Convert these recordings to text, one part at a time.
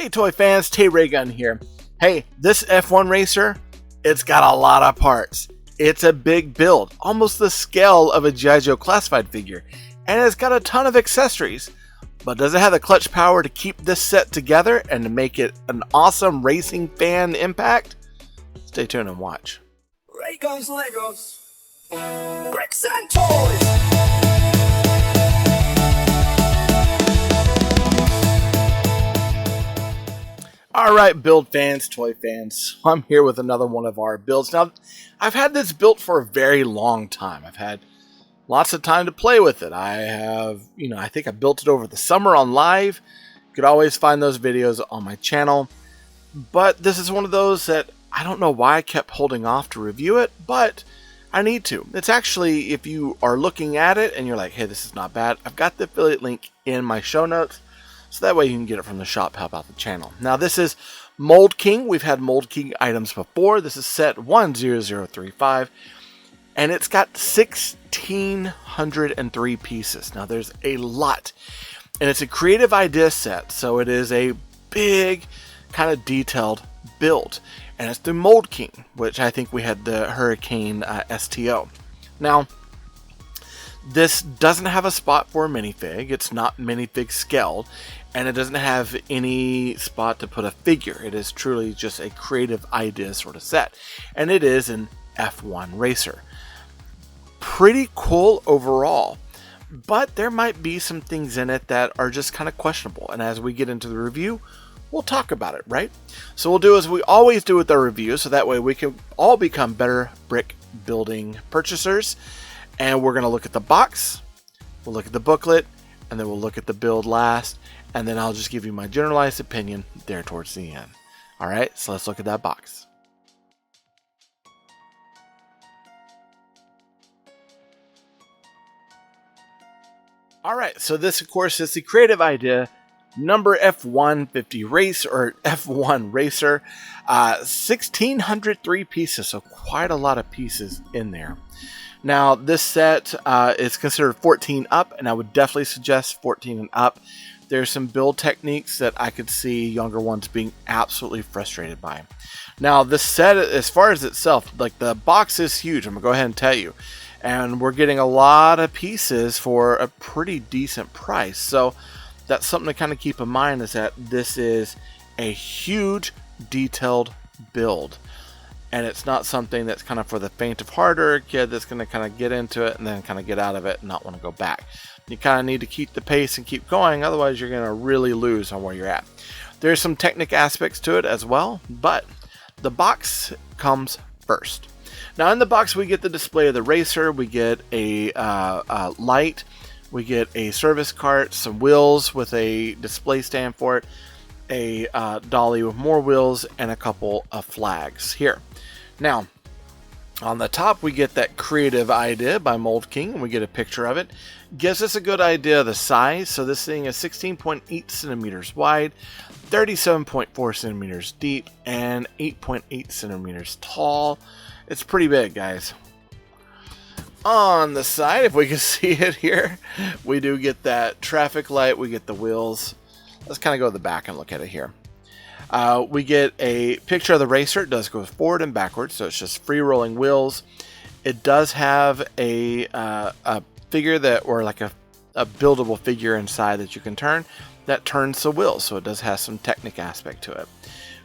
Hey toy fans, TayRayGun here. Hey, this F1 racer, it's got a lot of parts. It's a big build, almost the scale of a G.I. Joe classified figure, and it's got a ton of accessories. But does it have the clutch power to keep this set together and to make it an awesome racing fan impact? Stay tuned and watch. Raygun's Legos, bricks and toys. Alright, build fans, toy fans, I'm here with another one of our builds. Now, I've had this built for a very long time. I've had lots of time to play with it. I think I built it over the summer on live. You could always find those videos on my channel. But this is one of those that I don't know why I kept holding off to review it, but I need to. It's actually, if you are looking at it and you're like, hey, this is not bad, I've got the affiliate link in my show notes. So that way you can get it from the shop, help out the channel. Now this is Mould King. We've had Mould King items before. This is set 10035. And it's got 1,603 pieces. Now there's a lot. And it's a creative idea set. So it is a big, kind of detailed build. And it's the Mould King, which I think we had the Hurricane STO. Now, this doesn't have a spot for a minifig. It's not minifig scaled, and it doesn't have any spot to put a figure. It is truly just a creative idea sort of set, and it is an F1 racer. Pretty cool overall, but there might be some things in it that are just kind of questionable, and as we get into the review, we'll talk about it, right? So we'll do as we always do with our reviews, so that way we can all become better brick building purchasers. And we're going to look at the box, we'll look at the booklet, and then we'll look at the build last, and then I'll just give you my generalized opinion there towards the end. Alright, so let's look at that box. Alright, so this of course is the creative idea number F150 race, or F1 racer, 1,603 pieces, so quite a lot of pieces in there. Now, this set is considered 14 up, and I would definitely suggest 14 and up. There's some build techniques that I could see younger ones being absolutely frustrated by. Now, this set, as far as itself, like the box is huge, I'm going to go ahead and tell you. And we're getting a lot of pieces for a pretty decent price. So, that's something to kind of keep in mind, is that this is a huge, detailed build. And it's not something that's kind of for the faint of heart or a kid that's going to kind of get into it and then kind of get out of it and not want to go back. You kind of need to keep the pace and keep going, otherwise you're going to really lose on where you're at. There's some technical aspects to it as well, but the box comes first. Now in the box we get the display of the racer, we get a light, we get a service cart, some wheels with a display stand for it, a dolly with more wheels, and a couple of flags here. Now, on the top we get that creative idea by Mould King, and we get a picture of it. Gives us a good idea of the size. So this thing is 16.8 centimeters wide, 37.4 centimeters deep, and 8.8 centimeters tall. It's pretty big, guys. On the side, if we can see it here, we do get that traffic light, we get the wheels. Let's kind of go to the back and look at it here. We get a picture of the racer. It does go forward and backwards, so it's just free rolling wheels. It does have a figure that, or like a buildable figure inside that you can turn, that turns the wheels, so it does have some technical aspect to it.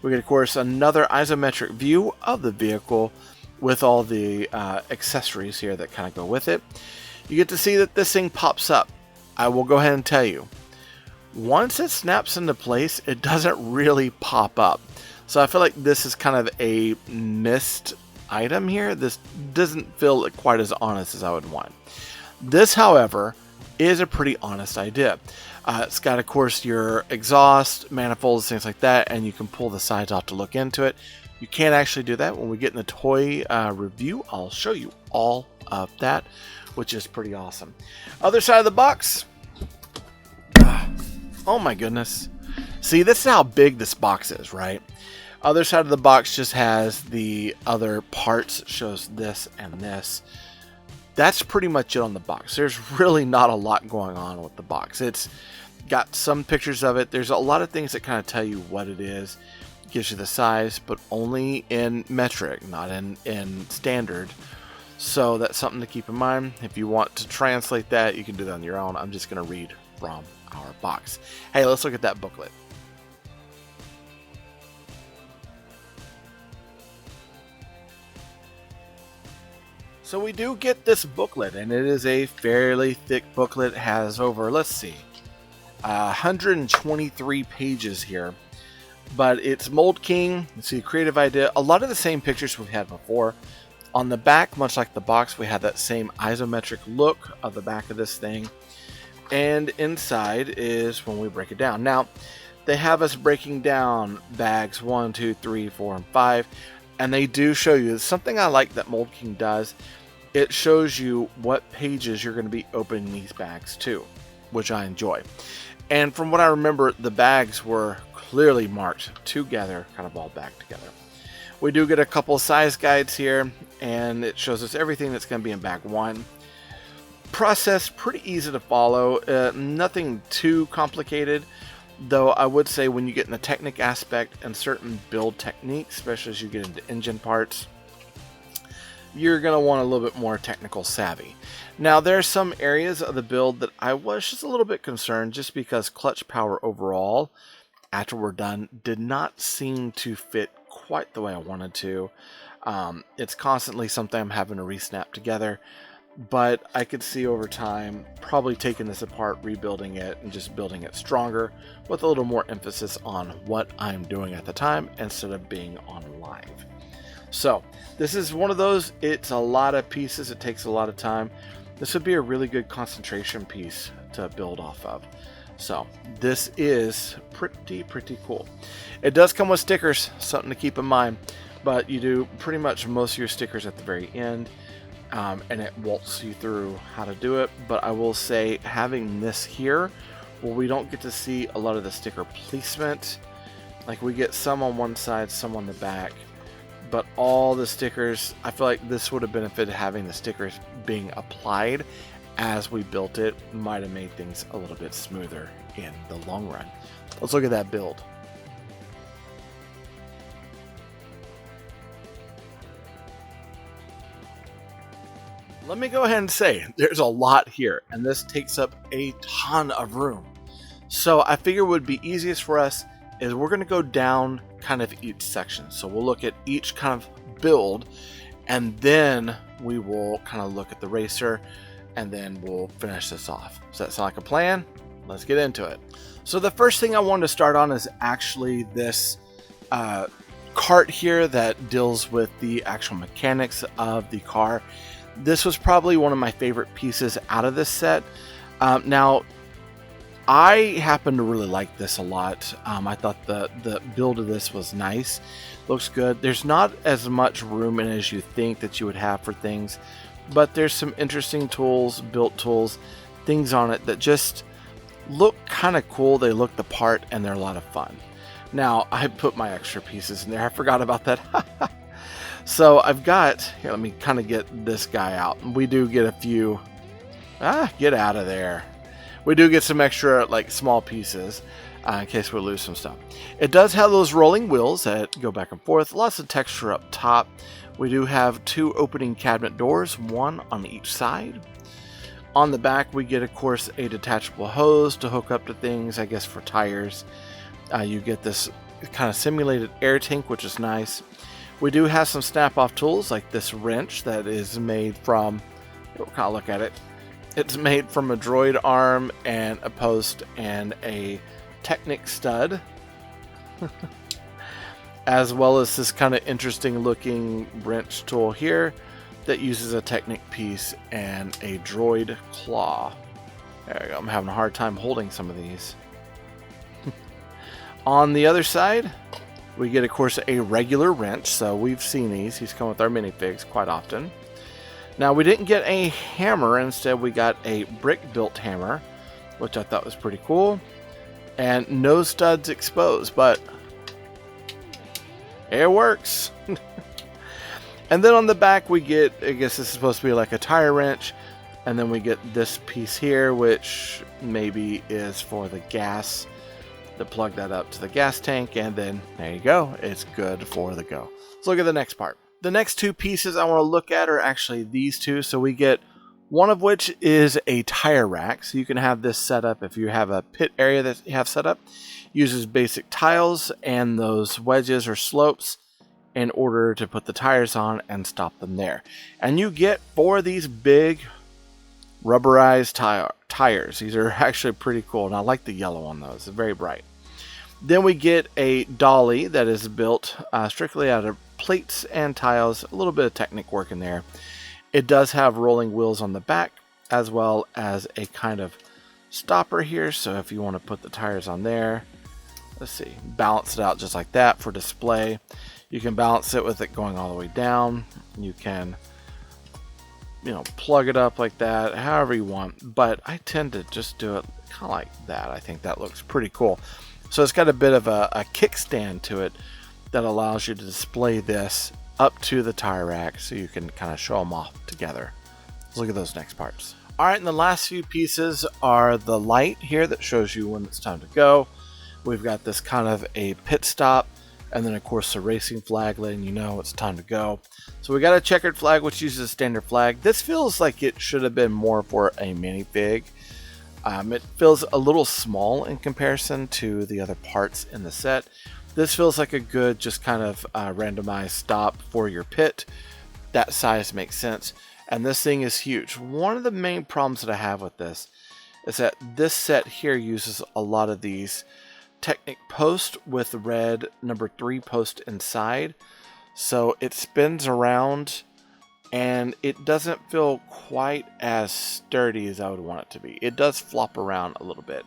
We get, of course, another isometric view of the vehicle with all the accessories here that kind of go with it. You get to see that this thing pops up. I will go ahead and tell you, once it snaps into place, it doesn't really pop up. So I feel like this is kind of a missed item here. This doesn't feel quite as honest as I would want. This, however, is a pretty honest idea. It's got, of course, your exhaust, manifolds, things like that, and you can pull the sides off to look into it. You can't actually do that. When we get in the toy review, I'll show you all of that, which is pretty awesome. Other side of the box. Oh my goodness. See, this is how big this box is, right? Other side of the box just has the other parts. It shows this and this. That's pretty much it on the box. There's really not a lot going on with the box. It's Got some pictures of it. There's a lot of things that kind of tell you what it is. Gives you the size, but only in metric, not in standard. So that's something to keep in mind. If you want to translate that, you can do that on your own. I'm just going to read from our box. Hey, let's look at that booklet. So we do get this booklet, and it is a fairly thick booklet. It has over, let's see, 123 pages here. But it's Mould King. You see, creative idea. A lot of the same pictures we've had before. On the back, much like the box, we have that same isometric look of the back of this thing. And inside is when we break it down. Now, they have us breaking down bags 1, 2, 3, 4, and 5. And they do show you something I like that Mould King does. It shows you what pages you're going to be opening these bags to, which I enjoy. And from what I remember, the bags were clearly marked together, kind of all back together. We do get a couple size guides here, and it shows us everything that's going to be in bag 1. Process pretty easy to follow, nothing too complicated, though I would say when you get in the technique aspect and certain build techniques, especially as you get into engine parts, you're going to want a little bit more technical savvy. Now, there are some areas of the build that I was just a little bit concerned, just because clutch power overall, after we're done, did not seem to fit quite the way I wanted to. It's constantly something I'm having to re-snap together, but I could see over time probably taking this apart, rebuilding it, and just building it stronger with a little more emphasis on what I'm doing at the time instead of being on live. So this is one of those, it's a lot of pieces, it takes a lot of time. This would be a really good concentration piece to build off of. So this is pretty cool. It does come with stickers, something to keep in mind, but you do pretty much most of your stickers at the very end, and it walks you through how to do it. But I will say, having this here, where we don't get to see a lot of the sticker placement, like we get some on one side, some on the back, but all the stickers, I feel like this would have benefited having the stickers being applied as we built it. Might have made things a little bit smoother in the long run. Let's look at that build. Let me go ahead and say, there's a lot here, and this takes up a ton of room. So I figure what would be easiest for us is we're going to go down kind of each section. So we'll look at each kind of build, and then we will kind of look at the racer, and then we'll finish this off. Does that sound like a plan? Let's get into it. So the first thing I wanted to start on is actually this cart here that deals with the actual mechanics of the car. This was probably one of my favorite pieces out of this set. Now, I happen to really like this a lot. I thought the build of this was nice. Looks good. There's not as much room in as you think that you would have for things, but there's some interesting tools, built tools, things on it that just look kind of cool. They look the part, and they're a lot of fun. Now, I put my extra pieces in there. I forgot about that. So I've got, here, let me kind of get this guy out. We do get a few, get out of there. We do get some extra, like, small pieces in case we lose some stuff. It does have those rolling wheels that go back and forth. Lots of texture up top. We do have 2 opening cabinet doors, 1 on each side. On the back, we get, of course, a detachable hose to hook up to things, I guess, for tires. You get this kind of simulated air tank, which is nice. We do have some snap-off tools, like this wrench that is made from, we'll kind of look at it. It's made from a droid arm and a post and a Technic stud. As well as this kind of interesting looking wrench tool here that uses a Technic piece and a droid claw. There we go. I'm having a hard time holding some of these. On the other side, we get, of course, a regular wrench. So we've seen these. These come with our minifigs quite often. Now, we didn't get a hammer. Instead, we got a brick-built hammer, which I thought was pretty cool. And no studs exposed, but it works. And then on the back, we get, I guess this is supposed to be like a tire wrench. And then we get this piece here, which maybe is for the gas, to plug that up to the gas tank, and then there you go, it's good for the go. Let's look at the next part. The next two pieces I want to look at are actually these two. So we get one of which is a tire rack. So you can have this set up if you have a pit area that you have set up. Uses basic tiles and those wedges or slopes in order to put the tires on and stop them there. And you get 4 of these big rubberized tires. These are actually pretty cool, and I like the yellow on those. It's very bright. Then we get a dolly that is built strictly out of plates and tiles. A little bit of technic work in there. It does have rolling wheels on the back, as well as a kind of stopper here. So if you want to put the tires on there, let's see, balance it out just like that for display. You can balance it with it going all the way down. You can, plug it up like that, however you want. But I tend to just do it kind of like that. I think that looks pretty cool. So it's got a bit of a kickstand to it that allows you to display this up to the tire rack so you can kind of show them off together. Let's look at those next parts. All right, and the last few pieces are the light here that shows you when it's time to go. We've got this kind of a pit stop, and then of course the racing flag letting you know it's time to go. So we got a checkered flag, which uses a standard flag. This feels like it should have been more for a minifig. It feels a little small in comparison to the other parts in the set. This feels like a good, just kind of randomized stop for your pit. That size makes sense. And this thing is huge. One of the main problems that I have with this is that this set here uses a lot of these Technic posts with red number 3 post inside. So it spins around and it doesn't feel quite as sturdy as I would want it to be. It does flop around a little bit.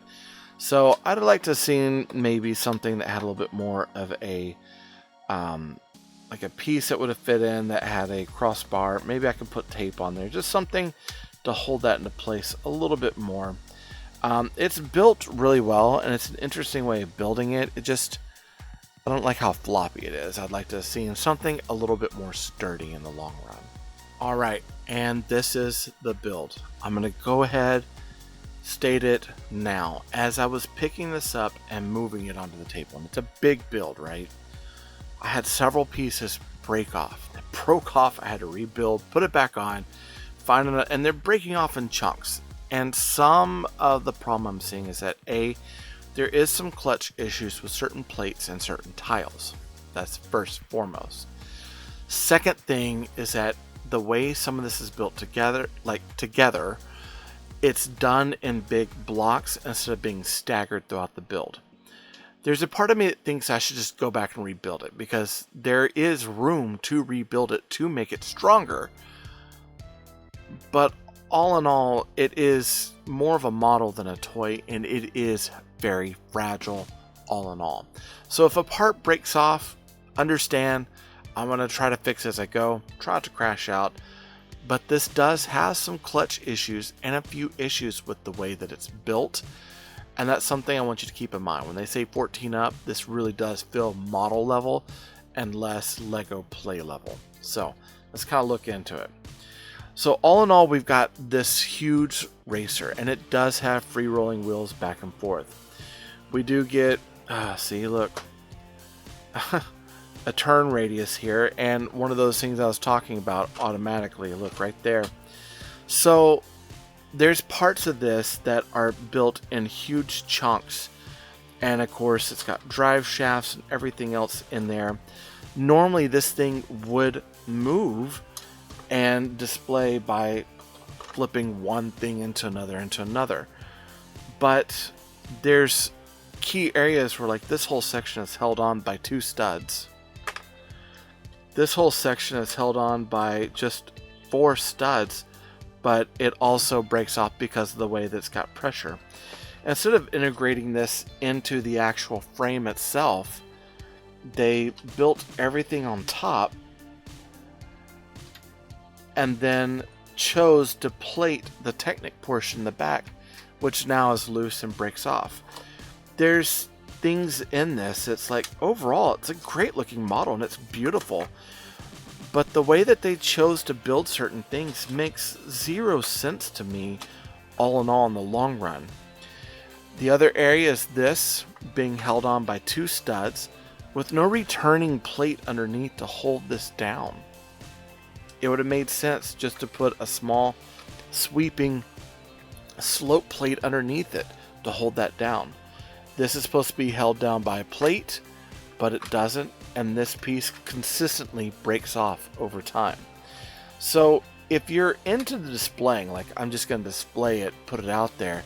So I'd like to see maybe something that had a little bit more of a like a piece that would have fit in that had a crossbar. Maybe I could put tape on there, just something to hold that into place a little bit more. It's built really well, and it's an interesting way of building it. I don't like how floppy it is. I'd like to see something a little bit more sturdy in the long run. All right, and this is the build. I'm gonna go ahead, state it now. As I was picking this up and moving it onto the table, and it's a big build, right? I had several pieces break off. They broke off, I had to rebuild, put it back on, find it, and they're breaking off in chunks. And some of the problem I'm seeing is that there is some clutch issues with certain plates and certain tiles. That's first and foremost. Second thing is that the way some of this is built together, it's done in big blocks instead of being staggered throughout the build. There's a part of me that thinks I should just go back and rebuild it, because there is room to rebuild it to make it stronger. But all in all, it is more of a model than a toy, and it is very fragile all in all. So if a part breaks off, understand, I'm going to try to fix as I go, try not to crash out. But this does have some clutch issues and a few issues with the way that it's built. And that's something I want you to keep in mind. When they say 14 up, this really does feel model level and less Lego play level. So let's kind of look into it. So all in all, we've got this huge racer, and it does have free rolling wheels back and forth. We do get, see, look, a turn radius here, and one of those things I was talking about automatically, look right there. So there's parts of this that are built in huge chunks, and of course it's got drive shafts and everything else in there. Normally this thing would move and display by flipping one thing into another, but there's key areas where, like, this whole section is held on by 2 studs. This whole section is held on by just 4 studs, but it also breaks off because of the way that it's got pressure. Instead of integrating this into the actual frame itself, they built everything on top and then chose to plate the Technic portion in the back, which now is loose and breaks off. There's things in this, it's like, overall, it's a great looking model and it's beautiful. But the way that they chose to build certain things makes zero sense to me, all in all, in the long run. The other area is this, being held on by 2 studs, with no returning plate underneath to hold this down. It would have made sense just to put a small, sweeping slope plate underneath it to hold that down. This is supposed to be held down by a plate, but it doesn't, and this piece consistently breaks off over time. So if you're into the displaying, like I'm just going to display it, put it out there,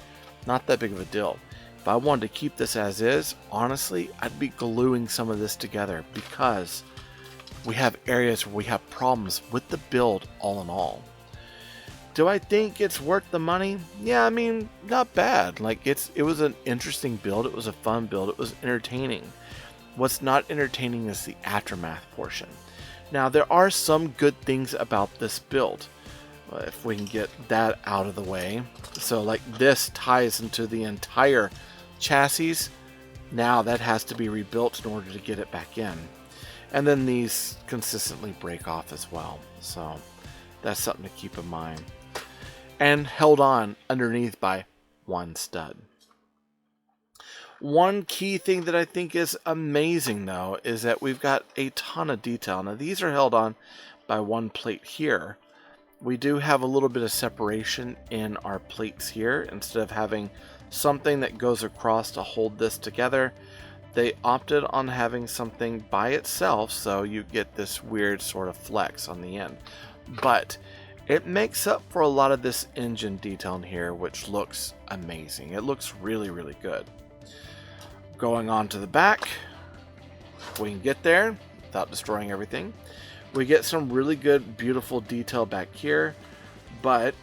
not that big of a deal. If I wanted to keep this as is, honestly, I'd be gluing some of this together, because we have areas where we have problems with the build all in all. Do I think it's worth the money? Yeah, I mean, not bad. Like, it was an interesting build, it was a fun build, it was entertaining. What's not entertaining is the aftermath portion. Now, there are some good things about this build. If we can get that out of the way. So like this ties into the entire chassis. Now that has to be rebuilt in order to get it back in. And then these consistently break off as well. So that's something to keep in mind. And held on underneath by 1 stud. One key thing that I think is amazing though is that we've got a ton of detail. Now these are held on by 1 plate here. We do have a little bit of separation in our plates here. Instead of having something that goes across to hold this together, they opted on having something by itself, so you get this weird sort of flex on the end. But it makes up for a lot of this engine detail in here, which looks amazing. It looks really, really good. Going on to the back, if we can get there without destroying everything. We get some really good, beautiful detail back here, but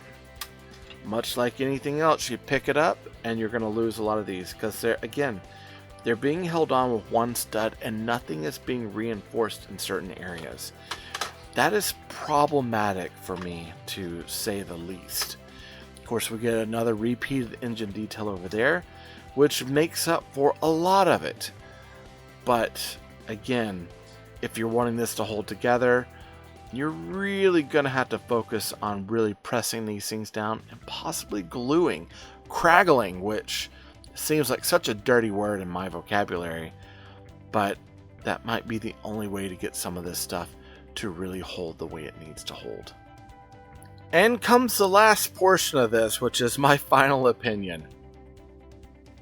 much like anything else, you pick it up and you're going to lose a lot of these, because they're being held on with 1 stud and nothing is being reinforced in certain areas. That is problematic for me, to say the least. Of course, we get another repeated engine detail over there, which makes up for a lot of it. But again, if you're wanting this to hold together, you're really going to have to focus on really pressing these things down and possibly gluing, craggling, which seems like such a dirty word in my vocabulary, but that might be the only way to get some of this stuff to really hold the way it needs to hold. And comes the last portion of this, which is my final opinion.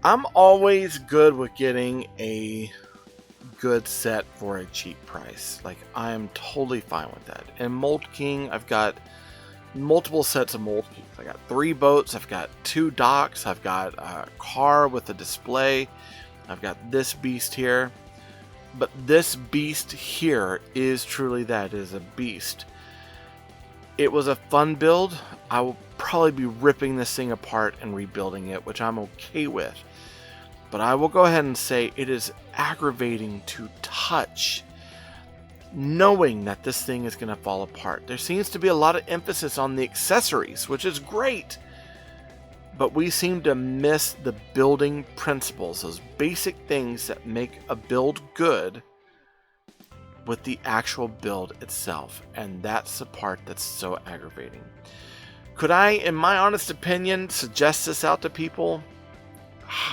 I'm always good with getting a good set for a cheap price. Like, I am totally fine with that. In Mould King, I've got multiple sets of Mould Kings. I got 3 boats, I've got 2 docks, I've got a car with a display, I've got this beast here. But this beast here is truly that, it is a beast. It was a fun build. I will probably be ripping this thing apart and rebuilding it, which I'm okay with. But I will go ahead and say it is aggravating to touch, knowing that this thing is going to fall apart. There seems to be a lot of emphasis on the accessories, which is great. But we seem to miss the building principles, those basic things that make a build good, with the actual build itself. And that's the part that's so aggravating. Could I, in my honest opinion, suggest this out to people?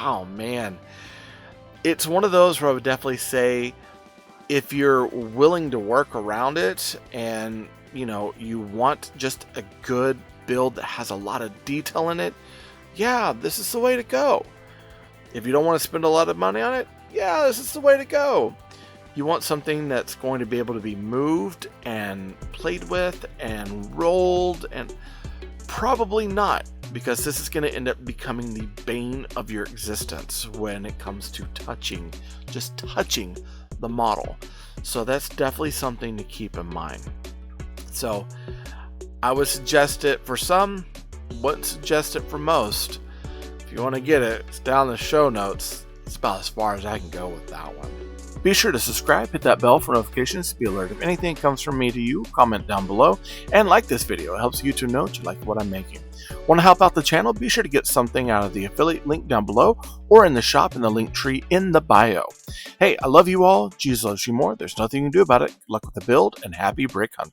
Oh man, it's one of those where I would definitely say, if you're willing to work around it and you want just a good build that has a lot of detail in it, yeah, this is the way to go. If you don't want to spend a lot of money on it, yeah, this is the way to go. You want something that's going to be able to be moved and played with and rolled, and probably not, because this is going to end up becoming the bane of your existence when it comes to just touching the model. So that's definitely something to keep in mind. So I would suggest it for some, wouldn't suggest it for most. If you want to get it, it's down in the show notes. It's about as far as I can go with that one. Be sure to subscribe, hit that bell for notifications to be alerted if anything comes from me to you. Comment down below and like this video. It helps YouTube know that you like what I'm making. Want to help out the channel? Be sure to get something out of the affiliate link down below or in the shop in the link tree in the bio. Hey, I love you all. Jesus loves you more. There's nothing you can do about it. Good luck with the build and happy brick hunting.